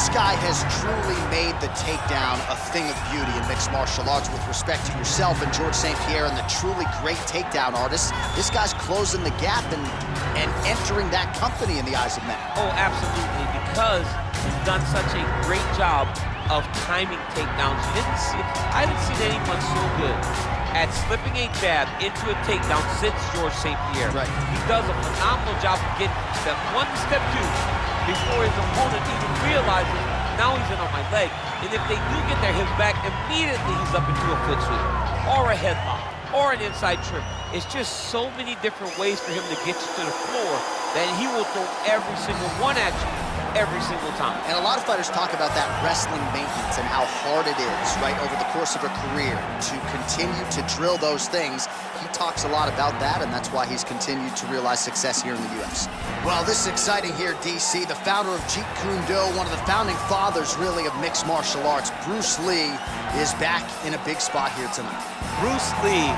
This guy has truly made the takedown a thing of beauty in mixed martial arts with respect to yourself and George St. Pierre and the truly great takedown artists. This guy's closing the gap and entering that company in the eyes of men. Oh, absolutely, because he's done such a great job of timing takedowns. I haven't seen anyone so good at slipping a jab into a takedown since George St. Pierre. Right. He does a phenomenal job of getting step one to step two before his opponent even realizes, now he's in on my leg. And if they do get their hips back, immediately he's up into a foot sweep, or a headlock, or an inside trip. It's just so many different ways for him to get you to the floor that he will throw every single one at you every single time. And a lot of fighters talk about that wrestling maintenance and how hard it is, right, over the course of a career to continue to drill those things. He talks a lot about that, and that's why he's continued to realize success here in the UFC. Well, this is exciting here, DC. The founder of Jeet Kune Do, one of the founding fathers, really, of mixed martial arts, Bruce Lee, is back in a big spot here tonight. Bruce Lee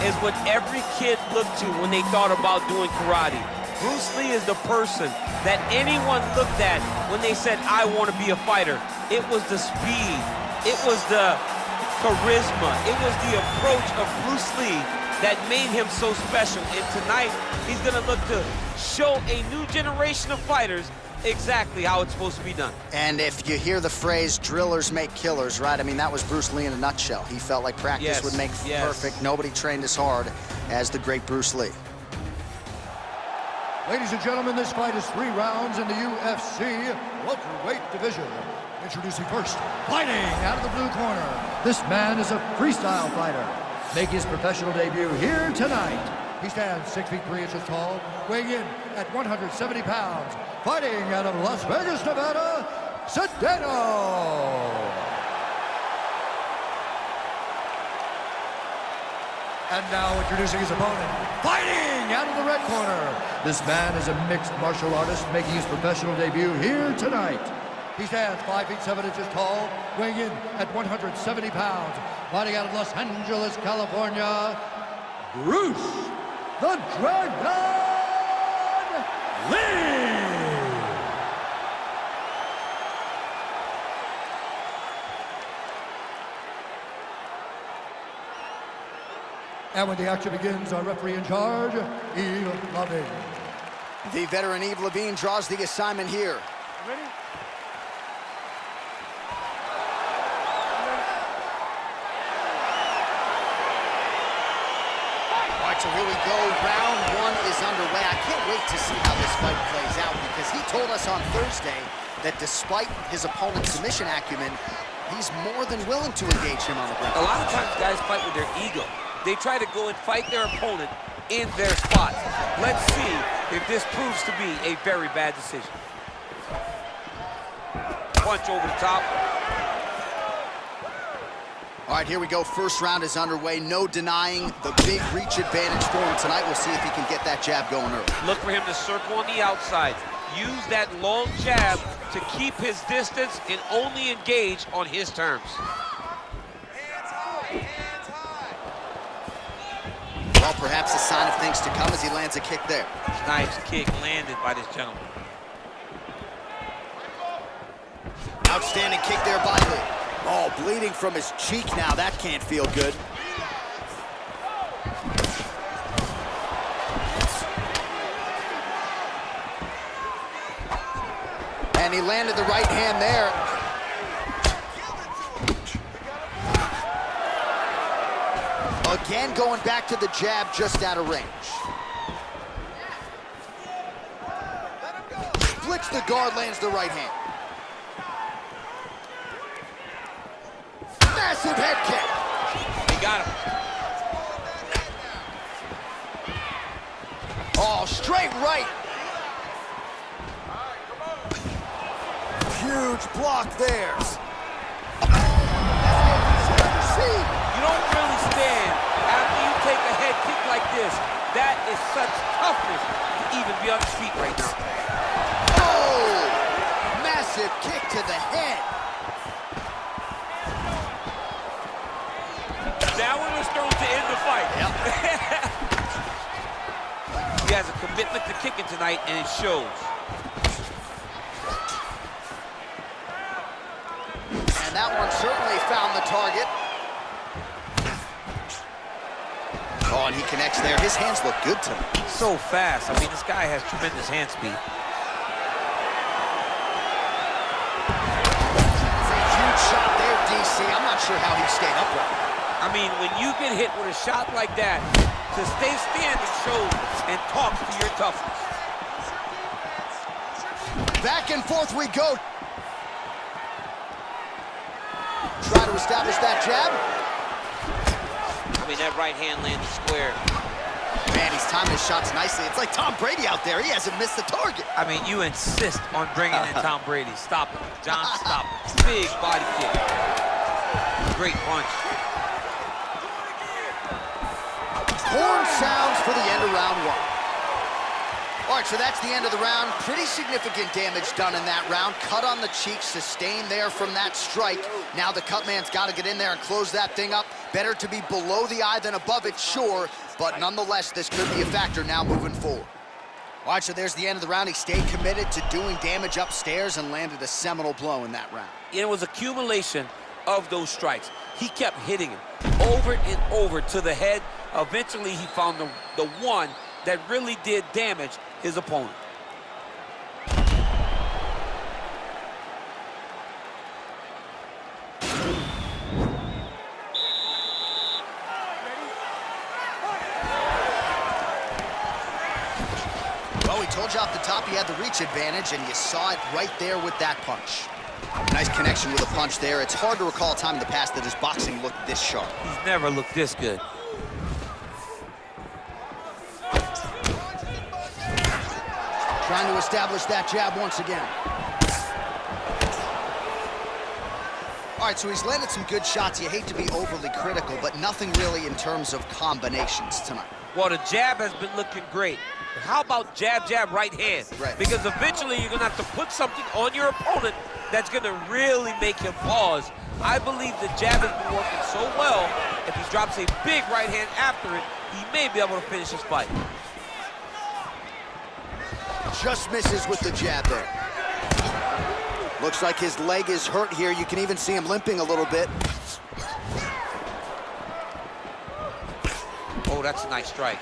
is what every kid looked to when they thought about doing karate. Bruce Lee is the person that anyone looked at when they said, I want to be a fighter. It was the speed, it was the charisma, it was the approach of Bruce Lee that made him so special. And tonight, he's gonna look to show a new generation of fighters exactly how it's supposed to be done. And if you hear the phrase, drillers make killers, right? I mean, that was Bruce Lee in a nutshell. He felt like practice would make perfect. Nobody trained as hard as the great Bruce Lee. Ladies and gentlemen, this fight is 3 rounds in the UFC welterweight division. Introducing first, fighting out of the blue corner. This man is a freestyle fighter, making his professional debut here tonight. He stands 6 feet 3 inches tall, weighing in at 170 pounds. Fighting out of Las Vegas, Nevada, Sedano. And now introducing his opponent, fighting out of the red corner. This man is a mixed martial artist making his professional debut here tonight. He stands 5 feet 7 inches tall, weighing in at 170 pounds. Fighting out of Los Angeles, California, Bruce the Dragon Lee. And when the action begins, our referee in charge, Yves Lavigne. The veteran Yves Lavigne draws the assignment here. Ready? All right, so here we go. Round 1 is underway. I can't wait to see how this fight plays out because he told us on Thursday that despite his opponent's submission acumen, he's more than willing to engage him on the ground. A lot of times guys fight with their ego. They try to go and fight their opponent in their spot. Let's see if this proves to be a very bad decision. Punch over the top. All right, here we go. First round is underway. No denying the big reach advantage for him tonight. We'll see if he can get that jab going early. Look for him to circle on the outside. Use that long jab to keep his distance and only engage on his terms. Well, perhaps a sign of things to come as he lands a kick there. Nice kick landed by this gentleman. Outstanding kick there by Lee. Oh, bleeding from his cheek now. That can't feel good. And he landed the right hand there. Again, going back to the jab just out of range. Splits the guard, lands the right hand. Massive head kick. He got him. Oh, straight right. Huge block there. You don't really stand after you take a head kick like this. That is such toughness to even be on his feet right now. Oh! Massive kick to the head. That one was thrown to end the fight. Yep. He has a commitment to kicking tonight, and it shows. that one certainly found the target. Oh, and he connects there. His hands look good to him. So fast. I mean, this guy has tremendous hand speed. It's a huge shot there, DC. I'm not sure how he stayed upright. I mean, when you get hit with a shot like that, to stay standing shows and talks to your toughness. Back and forth we go. Try to establish that jab. I mean, that right hand landed square. Man, he's timing his shots nicely. It's like Tom Brady out there. He hasn't missed the target. I mean, you insist on bringing in Tom Brady. Stop it. John, stop it. Big body kick. Great punch. Horn sounds for the end of round one. All right, so that's the end of the round. Pretty significant damage done in that round. Cut on the cheek, sustained there from that strike. Now the cut man's got to get in there and close that thing up. Better to be below the eye than above it, sure. But nonetheless, this could be a factor now moving forward. All right, so there's the end of the round. He stayed committed to doing damage upstairs and landed a seminal blow in that round. It was accumulation of those strikes. He kept hitting him over and over to the head. Eventually, he found the one that really did damage his opponent. Well, we told you off the top he had the reach advantage, and you saw it right there with that punch. Nice connection with a punch there. It's hard to recall a time in the past that his boxing looked this sharp. He's never looked this good. Trying to establish that jab once again. All right, so he's landed some good shots. You hate to be overly critical, but nothing really in terms of combinations tonight. Well, the jab has been looking great. But how about jab, jab, right hand? Right. Because eventually you're going to have to put something on your opponent that's going to really make him pause. I believe the jab has been working so well, if he drops a big right hand after it, he may be able to finish his fight. Just misses with the jab there. Looks like his leg is hurt here. You can even see him limping a little bit. Oh, that's a nice strike.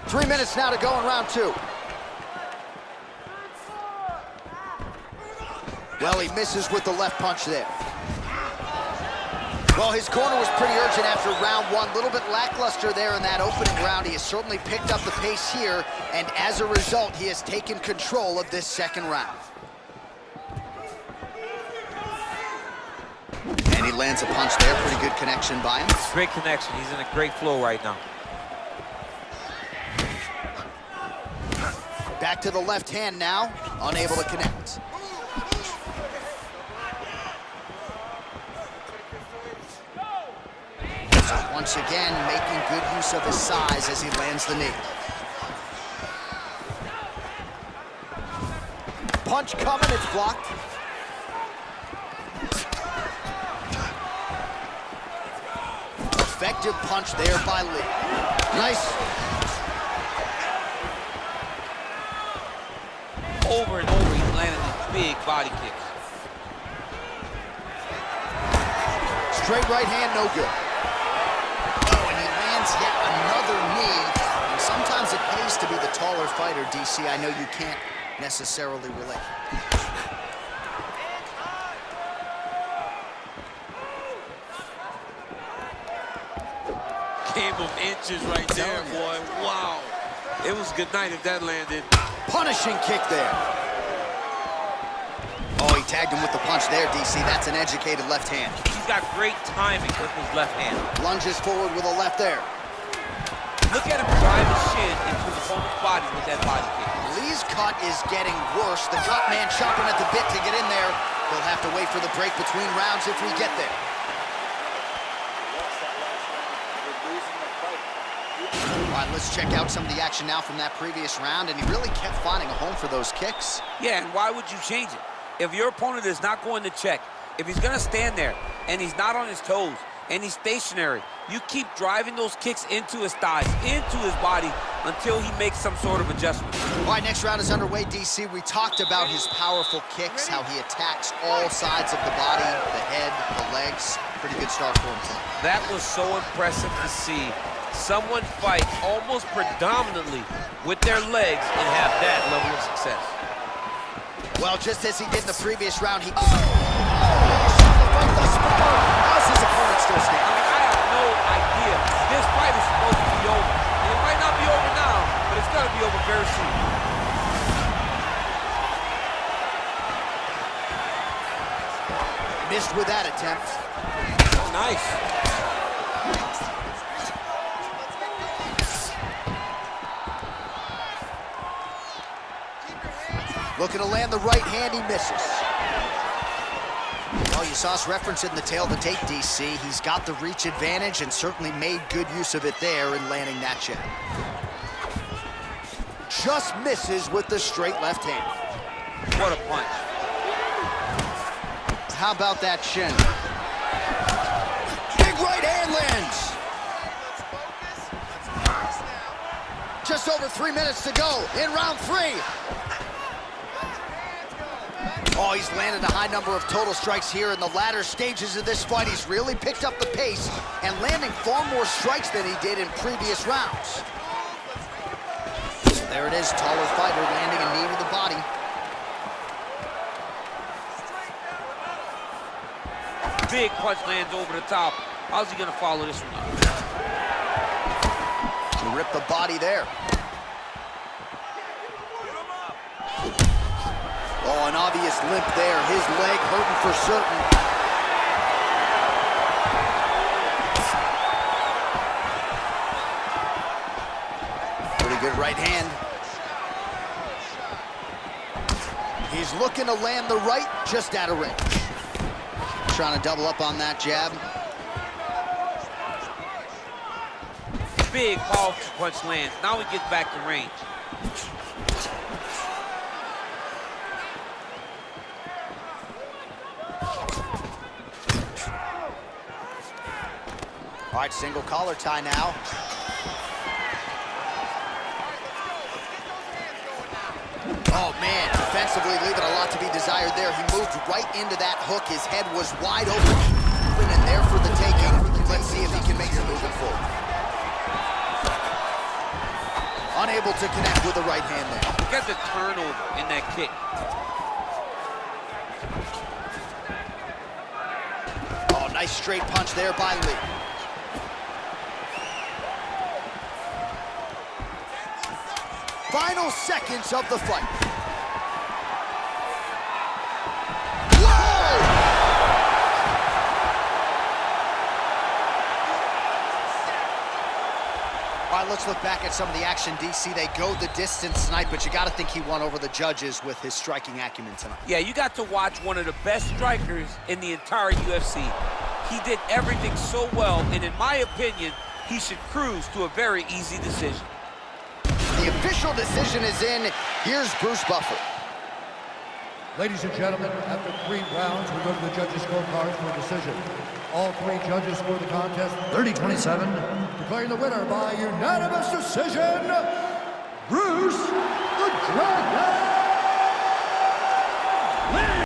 Three minutes now to go in round two. Well, he misses with the left punch there. Well, his corner was pretty urgent after round one. A little bit lackluster there in that opening round. He has certainly picked up the pace here, and as a result, he has taken control of this second round. And he lands a punch there. Pretty good connection by him. Great connection. He's in a great flow right now. Back to the left hand now, unable to connect. Once again, making good use of his size as he lands the knee. Punch coming, it's blocked. Effective punch there by Lee. Nice. Over and over, he's landing these big body kicks. Straight right hand, no good. Yet another knee, and sometimes it pays to be the taller fighter, DC. I know you can't necessarily relate. Game of inches right there, boy. Wow. It was good night if that landed. Punishing kick there. Oh, he tagged him with the punch there, DC. That's an educated left hand. He's got great timing with his left hand. Lunges forward with a left there. Look at him drive his shin into the opponent's body with that body kick. Lee's cut is getting worse. The cut man chopping at the bit to get in there. He'll have to wait for the break between rounds if we get there. All right, let's check out some of the action now from that previous round, and he really kept finding a home for those kicks. Yeah, and why would you change it? If your opponent is not going to check, if he's going to stand there and he's not on his toes, and he's stationary. You keep driving those kicks into his thighs, into his body, until he makes some sort of adjustment. All right, next round is underway, DC. We talked about his powerful kicks, how he attacks all sides of the body, the head, the legs. Pretty good start for him tonight. That was so impressive to see someone fight almost predominantly with their legs and have that level of success. Well, just as he did in the previous round, he... How's his opponent still standing? I have no idea. This fight is supposed to be over. And it might not be over now, but it's going to be over very soon. Missed with that attempt. Oh, nice. Looking to land the right hand, he misses. Well, you saw us reference it in the tail of the tape, DC. He's got the reach advantage and certainly made good use of it there in landing that jab. Just misses with the straight left hand. What a punch. How about that shin? Big right hand lands. Just over 3 minutes to go in round 3. Oh, he's landed a high number of total strikes here in the latter stages of this fight. He's really picked up the pace and landing far more strikes than he did in previous rounds. There it is, taller fighter landing a knee to the body. Big punch lands over the top. How's he gonna follow this one up? To rip the body there. Oh, an obvious limp there. His leg hurting for certain. Pretty good right hand. He's looking to land the right, just out of range. Trying to double up on that jab. Big, powerful punch lands. Now he gets back to range. All right, single collar tie now. Oh, man, defensively leaving a lot to be desired there. He moved right into that hook. His head was wide open and there for the taking. Let's see if he can make some movement forward. Unable to connect with the right hand there. Look at the turnover in that kick. Oh, nice straight punch there by Lee. Final seconds of the fight. Whoa! All right, let's look back at some of the action, DC. They go the distance tonight, but you got to think he won over the judges with his striking acumen tonight. Yeah, you got to watch one of the best strikers in the entire UFC. He did everything so well, and in my opinion, he should cruise to a very easy decision. The official decision is in. Here's Bruce Buffer. Ladies and gentlemen, after 3 rounds, we go to the judges' scorecards for a decision. All 3 judges scored the contest 30-27, declaring the winner by unanimous decision, Bruce the Dragon